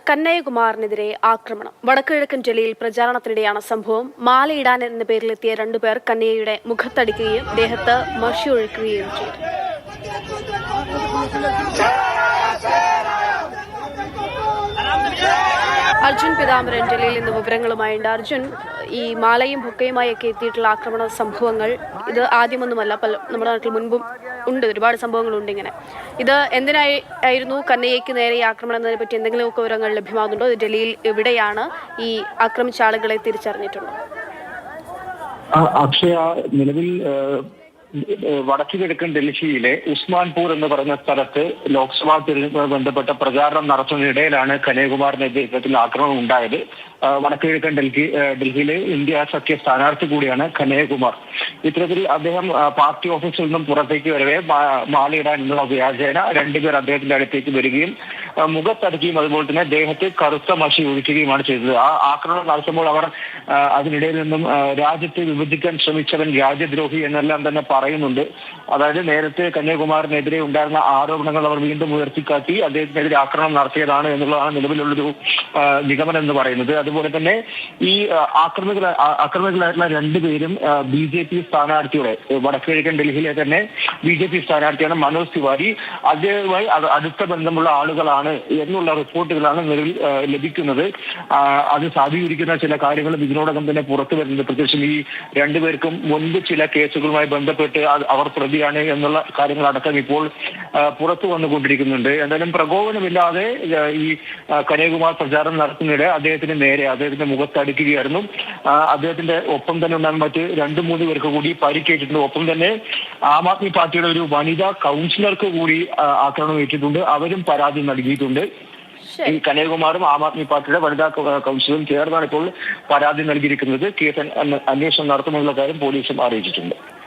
കന്നയ്യകുമാറിനെതിരെ ആക്രമണം. വടക്കുകിഴക്കൻ ജില്ലയിൽ പ്രചാരണത്തിനിടെയാണ് സംഭവം. മാലയിടാൻ എന്ന പേരിലെത്തിയ രണ്ടുപേർ കന്നയ്യയുടെ മുഖത്തടിക്കുകയും ദേഹത്ത് മഷി ഒഴിക്കുകയും ചെയ്തു. അർജുൻ പിതാംബരൻ ജില്ലയിൽ നിന്ന് വിവരങ്ങളുമായുണ്ട്. അർജുൻ, ഈ മാലയും ബുക്കയുമായൊക്കെ എത്തിയിട്ടുള്ള ആക്രമണ സംഭവങ്ങൾ ഇത് ആദ്യമൊന്നുമല്ല, നമ്മുടെ നാട്ടിൽ മുൻപും ഉണ്ട്, ഒരുപാട് സംഭവങ്ങളുണ്ട് ഇങ്ങനെ. ഇത് എന്തിനായിരുന്നു കന്നയ്യയ്ക്ക് നേരെ ഈ ആക്രമണം എന്നതിനെ പറ്റി എന്തെങ്കിലുമൊക്കെ വിവരങ്ങൾ ലഭ്യമാകുന്നുണ്ടോ? ഡൽഹിയിൽ എവിടെയാണ് ഈ ആക്രമിച്ച ആളുകളെ തിരിച്ചറിഞ്ഞിട്ടുണ്ടോ? അക്ഷയ, നിലവിൽ വടക്കു കിഴക്കൻ ഡൽഹിയിലെ ഉസ്മാൻപൂർ എന്ന് പറയുന്ന സ്ഥലത്ത് ലോക്സഭാ തിരഞ്ഞെടുപ്പുമായി ബന്ധപ്പെട്ട പ്രചാരണം നടത്തുന്നതിനിടയിലാണ് കനയ്യകുമാറിനെതിരെ ഇത്തരത്തിൽ ആക്രമണം ഉണ്ടായത്. വടക്കു കിഴക്കൻ ഡൽഹിയിലെ ഇന്ത്യ സഖ്യ സ്ഥാനാർത്ഥി കൂടിയാണ് കനയ്യകുമാർ. ഇത്തരത്തിൽ അദ്ദേഹം പാർട്ടി ഓഫീസിൽ നിന്നും പുറത്തേക്ക് വരവെ മാലയിടാൻ എന്നുള്ള വ്യാജേന രണ്ടുപേർ അദ്ദേഹത്തിന്റെ അടുത്തേക്ക് വരികയും മുഖത്തടിക്കുകയും അതുപോലെ തന്നെ ദേഹത്ത് കറുത്ത മഷി ഒഴിക്കുകയുമാണ് ചെയ്തത്. ആ ആക്രമണം നടത്തുമ്പോൾ അവർ അതിനിടയിൽ നിന്നും രാജ്യത്തെ വിഭജിക്കാൻ ശ്രമിച്ചവൻ രാജ്യദ്രോഹി എന്നെല്ലാം തന്നെ പറയുന്നുണ്ട്. അതായത് നേരത്തെ കന്യാകുമാറിനെതിരെ ഉണ്ടായിരുന്ന ആരോപണങ്ങൾ അവർ വീണ്ടും ഉയർത്തിക്കാട്ടി അദ്ദേഹത്തിനെതിരെ ആക്രമണം നടത്തിയതാണ് എന്നുള്ളതാണ് നിലവിലുള്ളൊരു നിഗമനം എന്ന് പറയുന്നത്. അതുപോലെ തന്നെ ഈ ആക്രമികളായിട്ടുള്ള രണ്ടുപേരും BJP സ്ഥാനാർത്ഥിയുടെ വടക്കുകിഴക്കൻ ഡൽഹിയിലെ തന്നെ BJP സ്ഥാനാർത്ഥിയാണ് മനോജ് തിവാരി. അദ്ദേഹവുമായി അടുത്ത ബന്ധമുള്ള ആളുകളാണ് എന്നുള്ള റിപ്പോർട്ടുകളാണ് നിലവിൽ ലഭിക്കുന്നത്. അത് സാധൂകരിക്കുന്ന ചില കാര്യങ്ങളും ഇതിനോടകം തന്നെ പുറത്തു വരുന്നുണ്ട്. പ്രത്യേകിച്ചും ഈ രണ്ടുപേർക്കും മുൻപ് ചില കേസുകളുമായി ബന്ധപ്പെട്ട് അവർ പ്രതിയാണ് എന്നുള്ള കാര്യങ്ങളടക്കം ഇപ്പോൾ പുറത്തു വന്നുകൊണ്ടിരിക്കുന്നുണ്ട്. എന്തായാലും പ്രകോപനമില്ലാതെ ഈ കനയ്യകുമാർ പ്രചാരണം നടത്തുന്നതിടെ അദ്ദേഹത്തിന്റെ മുഖത്തടിക്കുകയായിരുന്നു. അദ്ദേഹത്തിന്റെ ഒപ്പം തന്നെ ഉണ്ടാകുന്ന മറ്റ് 2-3 പേർക്ക് കൂടി പരിക്കേറ്റിട്ടുണ്ട്. ഒപ്പം തന്നെ ആം ആദ്മി പാർട്ടിയുടെ ഒരു വനിതാ കൗൺസിലർക്ക് കൂടി ആക്രമണം ഏറ്റിട്ടുണ്ട്. അവരും പരാതി നൽകിയിട്ടുണ്ട്. ഈ കനയ്യകുമാറും ആം ആദ്മി പാർട്ടിയുടെ വനിതാ കൗൺസിലറും ചേർന്നാണ് ഇപ്പോൾ പരാതി നൽകിയിരിക്കുന്നത്. കേസ് അന്വേഷണം നടത്തുമെന്നുള്ള കാര്യം പോലീസും അറിയിച്ചിട്ടുണ്ട്.